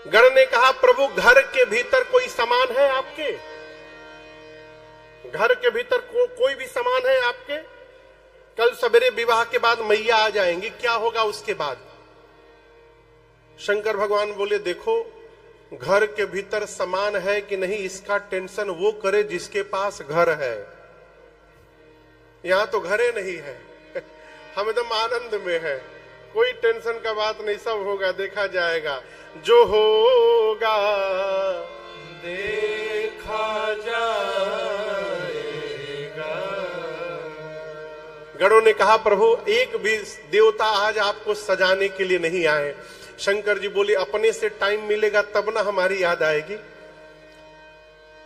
गण ने कहा प्रभु घर के भीतर कोई सामान है आपके? घर के भीतर कोई भी सामान है आपके? कल सवेरे विवाह के बाद मैया आ जाएंगी, क्या होगा उसके बाद? शंकर भगवान बोले देखो, घर के भीतर सामान है कि नहीं इसका टेंशन वो करे जिसके पास घर है। यहां तो घरे नहीं है, हम एकदम आनंद में है, कोई टेंशन का बात नहीं, सब होगा, देखा जाएगा, जो होगा देखा जाएगा। गणों ने कहा प्रभु एक भी देवता आज आपको सजाने के लिए नहीं आए। शंकर जी बोले अपने से टाइम मिलेगा तब ना हमारी याद आएगी।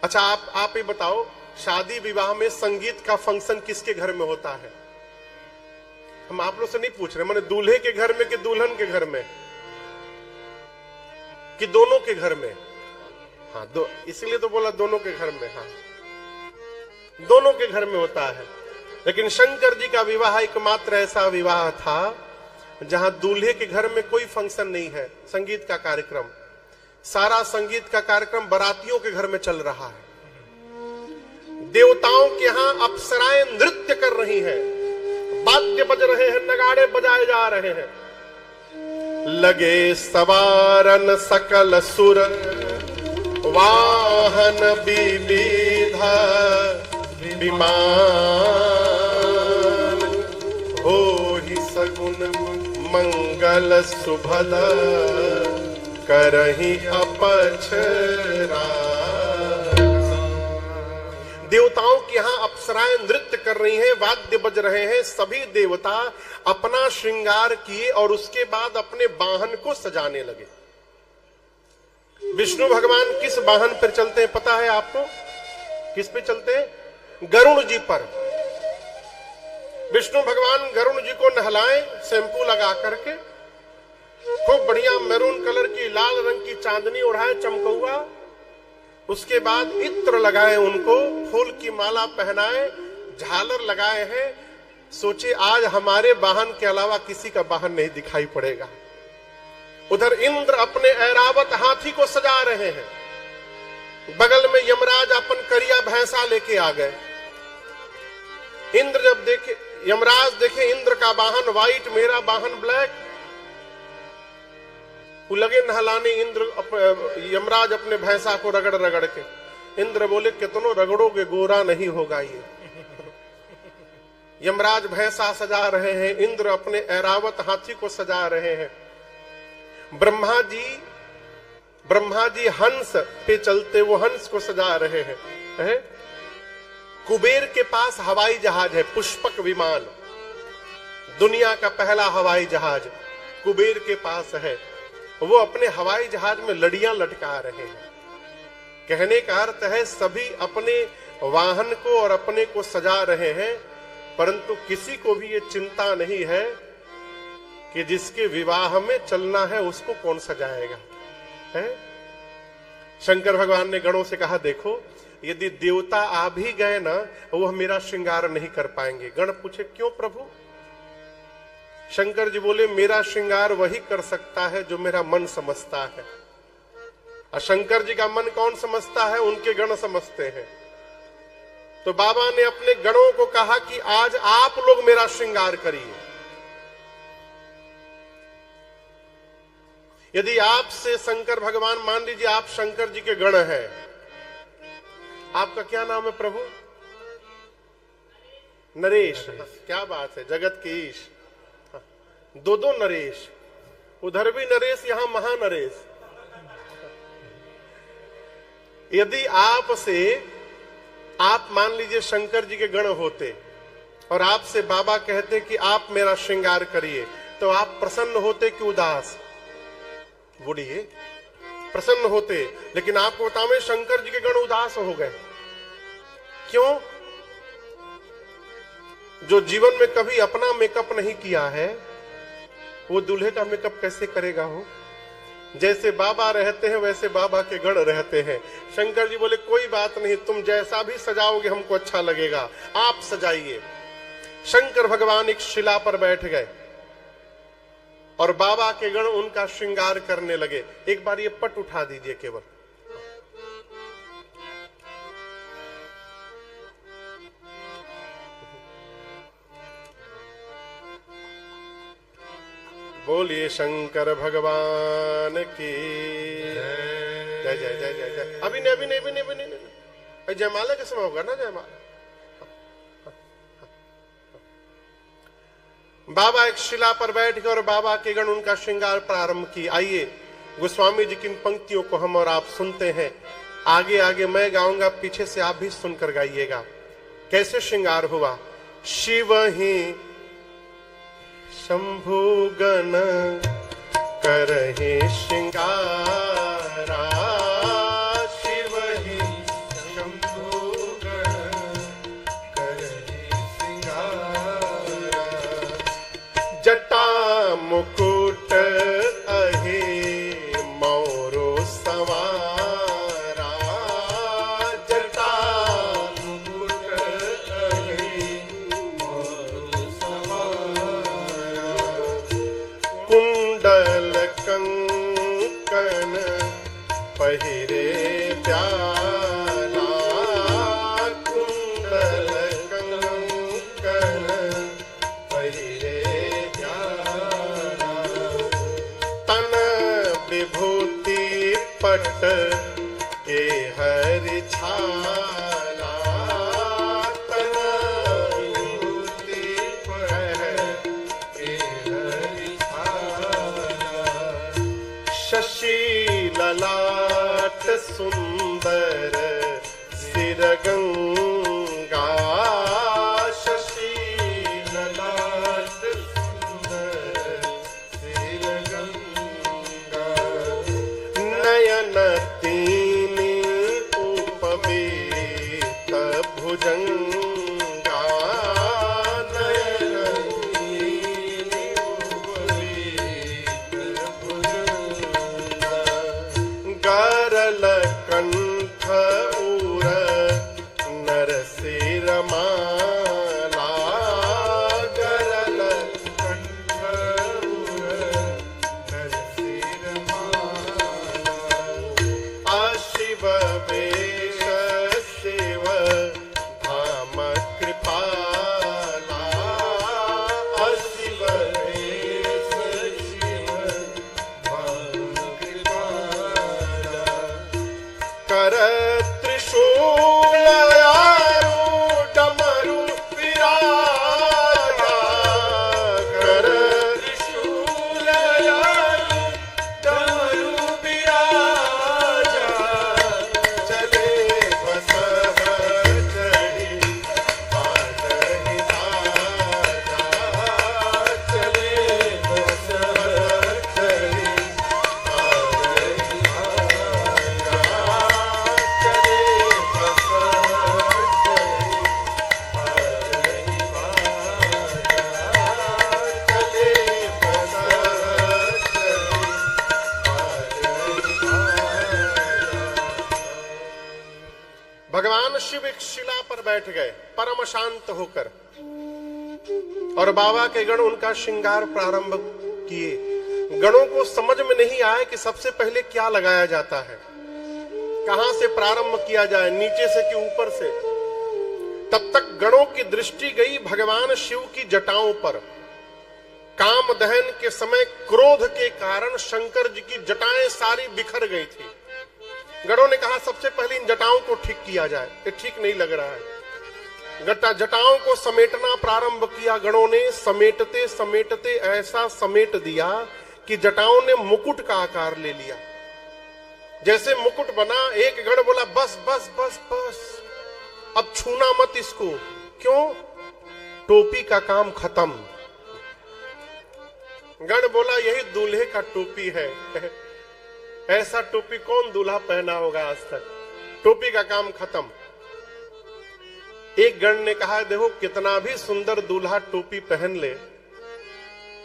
अच्छा आप ही बताओ, शादी विवाह में संगीत का फंक्शन किसके घर में होता है? हम आप लोग से नहीं पूछ रहे, माने दूल्हे के घर में कि दुल्हन के घर में कि दोनों के घर में? हाँ, इसलिए तो बोला दोनों के घर में। हाँ, दोनों के घर में होता है। लेकिन शंकर जी का विवाह एकमात्र ऐसा विवाह था जहां दूल्हे के घर में कोई फंक्शन नहीं है, संगीत का कार्यक्रम, सारा संगीत का कार्यक्रम बारातियों के घर में चल रहा है। देवताओं के यहां अप्सराएं नृत्य कर रही हैं, वाद्य बज रहे हैं, नगाड़े बजाए जा रहे हैं। लगे सवारन सकल सुर वाहन विविधा विमान, हो ही सगुन मंगल सुभद करहि अपछरा। देवताओं के यहां अप्सराएं नृत्य कर रही हैं, वाद्य बज रहे हैं, सभी देवता अपना श्रृंगार किए और उसके बाद अपने वाहन को सजाने लगे। विष्णु भगवान किस वाहन पर चलते हैं पता है आपको? किस पे चलते हैं? गरुण जी पर। विष्णु भगवान गरुण जी को नहलाएं शैंपू लगा करके, खूब बढ़िया मैरून कलर की लाल रंग की चांदनी उड़ाए चमकौआ, उसके बाद इत्र लगाए, उनको फूल की माला पहनाए, झालर लगाए हैं। सोचे आज हमारे वाहन के अलावा किसी का वाहन नहीं दिखाई पड़ेगा। उधर इंद्र अपने ऐरावत हाथी को सजा रहे हैं, बगल में यमराज अपन करिया भैंसा लेके आ गए। इंद्र जब देखे, यमराज देखे इंद्र का वाहन व्हाइट, मेरा वाहन ब्लैक, वो लगे नहलाने। यमराज अपने भैंसा को रगड़ रगड़ के, इंद्र बोले कितनों रगड़ोगे गोरा नहीं होगा ये। यमराज भैंसा सजा रहे हैं, इंद्र अपने ऐरावत हाथी को सजा रहे हैं। ब्रह्मा जी हंस पे चलते, वो हंस को सजा रहे हैं। कुबेर के पास हवाई जहाज है, पुष्पक विमान, दुनिया का पहला हवाई जहाज कुबेर के पास है। वो अपने हवाई जहाज में लड़ियां लटका रहे हैं। कहने का अर्थ है सभी अपने वाहन को और अपने को सजा रहे हैं, परंतु किसी को भी ये चिंता नहीं है कि जिसके विवाह में चलना है उसको कौन सजाएगा है? शंकर भगवान ने गणों से कहा देखो, यदि देवता आ भी गए ना, वो मेरा श्रृंगार नहीं कर पाएंगे। गण पूछे क्यों प्रभु? शंकर जी बोले मेरा श्रृंगार वही कर सकता है जो मेरा मन समझता है। और शंकर जी का मन कौन समझता है? उनके गण समझते हैं। तो बाबा ने अपने गणों को कहा कि आज आप लोग मेरा श्रृंगार करिए। यदि आपसे शंकर भगवान, मान लीजिए आप शंकर जी के गण हैं, आपका क्या नाम है प्रभु? नरेश। क्या बात है, जगत के ईश। दो नरेश, उधर भी नरेश, यहां महानरेश। यदि आप मान लीजिए शंकर जी के गण होते और आपसे बाबा कहते कि आप मेरा श्रृंगार करिए, तो आप प्रसन्न होते कि उदास? बोलिए, प्रसन्न होते। लेकिन आपको बताओ शंकर जी के गण उदास हो गए। क्यों? जो जीवन में कभी अपना मेकअप नहीं किया है, वो दूल्हे का मेकअप कैसे करेगा हो? जैसे बाबा रहते हैं वैसे बाबा के गण रहते हैं। शंकर जी बोले कोई बात नहीं, तुम जैसा भी सजाओगे हमको अच्छा लगेगा, आप सजाइए। शंकर भगवान एक शिला पर बैठ गए। और बाबा के गण उनका श्रृंगार करने लगे। एक बार ये पट उठा दीजिए केवल। बोलिए शंकर भगवान की जय जय जय जय जय। अभी नहीं अभी नहीं अभी नहीं अभी नहीं, जयमाला के समय होगा ना जयमाला। बाबा एक शिला पर बैठ कर और बाबा के गण उनका श्रृंगार प्रारंभ की। आइए गोस्वामी जी की इन पंक्तियों को हम और आप सुनते हैं। आगे आगे मैं गाऊंगा, पीछे से आप भी सुनकर गाइएगा कैसे श्रृंगार हुआ। शिव ही शंभु गण करहि श्रृंगारा, शिव ही शंभु गण करहि श्रृंगारा, जटा मुकुट अहि मौरो संवारा, जटा मुकुट अहि मौरो संवारा, कुंडल कंकन पहिरे प्याला, कुंडल कंकन पहिरे प्याला, तन विभूति पट के हरि छाला, तन विभूति पट के हरि छाला, शशि ललाट सुंदर सिर गंगा, शशि ललाट सुंदर सिर गंगा, नयन तीनी उपवीत भुजंगा, नयन तीनी उपवीत भुजंगा, गरल कंठ उर नरसिर माला, गरल कंठ उर नरसिर माला, अशिव वेश शिव धाम कृपाला, अशिव वेश शिव धाम कृपाला, कर त्रिशूल डमरू विराजा, कर त्रिशूल डमरू विराजा, चले बसह चढ़ी पाटहि राजा, चले बसह चढ़ी पाटहि राजा, चले बसह चढ़ी पाटहि राजा, चले बसह चढ़ी भगवान शिव एक शिला पर बैठ गए परम शांत होकर, और बाबा के गण उनका श्रृंगार प्रारंभ किए। गणों को समझ में नहीं आया कि सबसे पहले क्या लगाया जाता है, कहां से प्रारंभ किया जाए, नीचे से कि ऊपर से। तब तक गणों की दृष्टि गई भगवान शिव की जटाओं पर। काम दहन के समय क्रोध के कारण शंकर जी की जटाएं सारी बिखर गई थी। गणों ने कहा सबसे पहले इन जटाओं को ठीक किया जाए, ये ठीक नहीं लग रहा है। जटाओं को समेटना प्रारंभ किया गणों ने। समेटते समेटते ऐसा समेट दिया कि जटाओं ने मुकुट का आकार ले लिया। जैसे मुकुट बना, एक गण बोला बस बस बस बस, अब छूना मत इसको। क्यों? टोपी का काम खत्म। गण बोला यही दूल्हे का टोपी है। ऐसा टोपी कौन दूल्हा पहना होगा आज तक। टोपी का काम खत्म। एक गण ने कहा देखो कितना भी सुंदर दूल्हा टोपी पहन ले,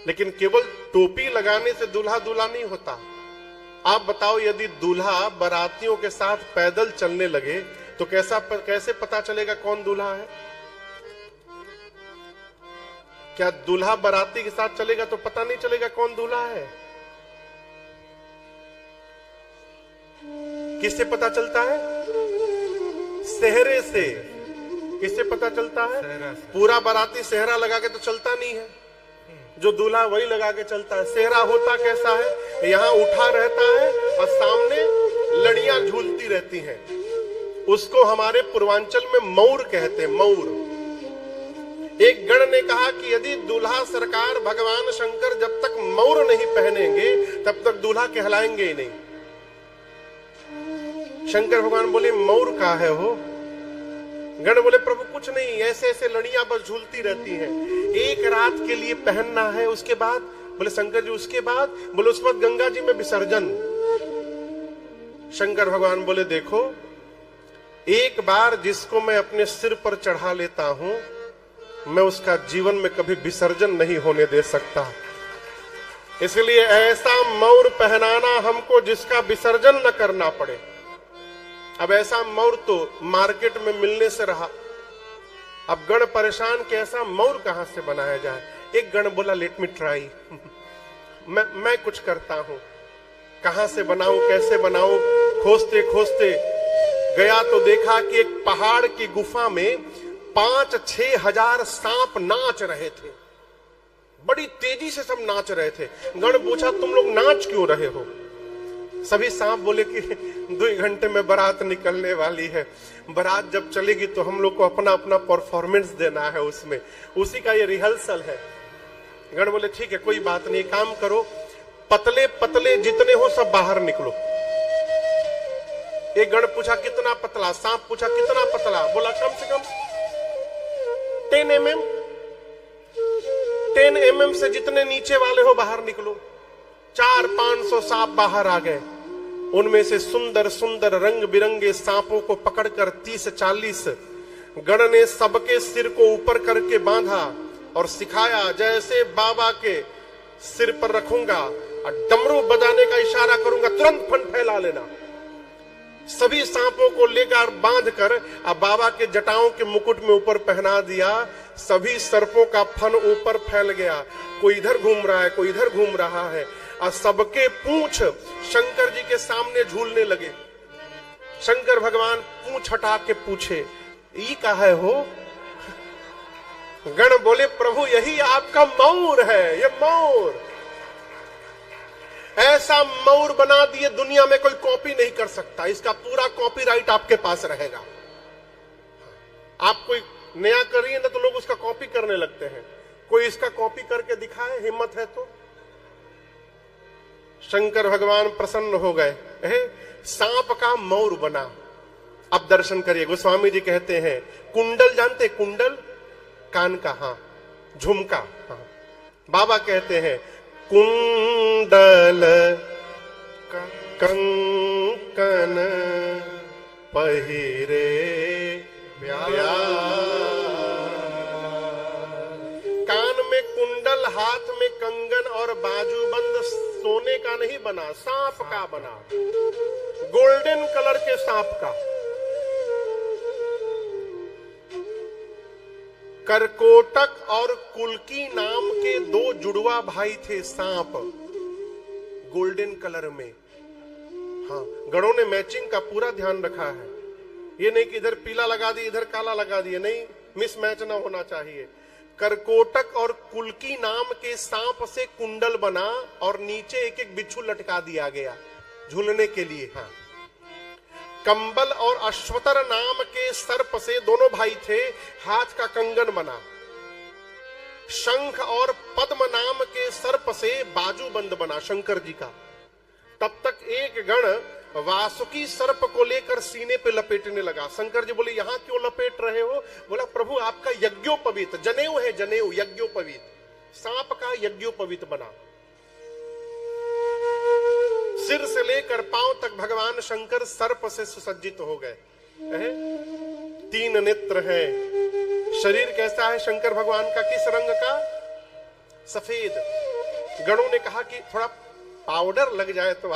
लेकिन केवल टोपी लगाने से दूल्हा दूल्हा नहीं होता। आप बताओ यदि दूल्हा बारातियों के साथ पैदल चलने लगे तो कैसे पता चलेगा कौन दूल्हा है? क्या दूल्हा बाराती के साथ चलेगा तो पता नहीं चलेगा कौन दूल्हा है? किससे पता चलता है? सेहरे से। किससे पता चलता है? पूरा बाराती सेहरा लगा के तो चलता नहीं है, जो दूल्हा वही लगा के चलता है। सेहरा होता कैसा है? यहाँ उठा रहता है और सामने लड़ियां झूलती रहती हैं। उसको हमारे पूर्वांचल में मौर कहते हैं, मौर। एक गण ने कहा कि यदि दूल्हा सरकार भगवान शंकर जब तक मौर नहीं पहनेंगे तब तक दूल्हा कहलाएंगे ही नहीं। शंकर भगवान बोले मौर का है हो? गण बोले प्रभु कुछ नहीं, ऐसे ऐसे लड़ियां बस झूलती रहती हैं, एक रात के लिए पहनना है, उसके बाद? बोले शंकर जी उसके बाद? बोले उस बाद गंगा जी में विसर्जन। शंकर भगवान बोले देखो, एक बार जिसको मैं अपने सिर पर चढ़ा लेता हूं, मैं उसका जीवन में कभी विसर्जन नहीं होने दे सकता। इसलिए ऐसा मौर पहनाना हमको जिसका विसर्जन न करना पड़े। अब ऐसा मौर तो मार्केट में मिलने से रहा। अब गण परेशान कि ऐसा मौर कहां से बनाया जाए। एक गण बोला लेट मी ट्राई, मैं कुछ करता हूं, कहां से बनाऊं, कैसे बनाऊं। खोजते खोजते गया तो देखा कि एक पहाड़ की गुफा में 5-6 हजार सांप नाच रहे थे। बड़ी तेजी से सब नाच रहे थे। गण पूछा तुम लोग नाच क्यों रहे हो? सभी सांप बोले कि 2 घंटे में बारात निकलने वाली है, बारात जब चलेगी तो हम लोग को अपना अपना परफॉर्मेंस देना है, उसमें उसी का ये रिहर्सल है। गण बोले ठीक है कोई बात नहीं, काम करो, पतले पतले जितने हो सब बाहर निकलो। एक गण पूछा कितना पतला? सांप पूछा कितना पतला? बोला कम से कम 10 mm। 10 mm से जितने नीचे वाले हो बाहर निकलो। 400-500 सांप बाहर आ गए। उनमें से सुंदर सुंदर रंग बिरंगे सांपों को पकड़कर 30-40 गण ने सबके सिर को ऊपर करके बांधा और सिखाया, जैसे बाबा के सिर पर रखूंगा और डमरू बजाने का इशारा करूंगा तुरंत फन फैला लेना। सभी सांपों को लेकर बांधकर अब बाबा के जटाओं के मुकुट में ऊपर पहना दिया। सभी सर्पों का फन ऊपर फैल गया। कोई इधर घूम रहा है, कोई इधर घूम रहा है और सबके पूंछ शंकर जी के सामने झूलने लगे। शंकर भगवान पूंछ हटा के पूछे ये कहा है हो? गण बोले प्रभु यही आपका मौर है, ये मौर। ऐसा मौर बना दिए दुनिया में कोई कॉपी नहीं कर सकता। इसका पूरा कॉपीराइट आपके पास रहेगा। आप कोई नया करिए ना तो लोग उसका कॉपी करने लगते हैं। कोई इसका कॉपी करके दिखाए, हिम्मत है तो। शंकर भगवान प्रसन्न हो गए, सांप का मौर बना। अब दर्शन करिए। गोस्वामी जी कहते हैं कुंडल जानते, कुंडल कान का, हाँ, झुमका, हाँ। बाबा कहते हैं कुंडल कंकन पहिरे कान में कुंडल, हाथ में कंगन और बाजूबंद सोने का नहीं बना, सांप का बना, गोल्डन कलर के सांप का। करकोटक और कुल्की नाम के 2 जुड़वा भाई थे सांप, गोल्डन कलर में। हाँ, गणों ने मैचिंग का पूरा ध्यान रखा है। ये नहीं कि इधर पीला लगा दिए इधर काला लगा दिए, नहीं, मिसमैच ना होना चाहिए। करकोटक और कुल्की नाम के सांप से कुंडल बना और नीचे एक एक बिच्छू लटका दिया गया झूलने के लिए। हाँ, कंबल और अश्वतर नाम के सर्प से, दोनों भाई थे, हाथ का कंगन बना। शंख और पद्म नाम के सर्प से बाजूबंद बना शंकर जी का। तब तक एक गण वासुकी सर्प को लेकर सीने पे लपेटने लगा। शंकर जी बोले यहां क्यों लपेट रहे हो? बोला प्रभु आपका यज्ञोपवीत, जनेऊ है, जनेऊ, यज्ञोपवीत, सांप का यज्ञोपवीत बना। सिर से लेकर पांव तक भगवान शंकर सर्प से सुसज्जित हो गए। 3 नेत्र हैं। शरीर कैसा है शंकर भगवान का? किस रंग का? सफेद। गणों ने कहा कि थोड़ा पाउडर लग जाए तो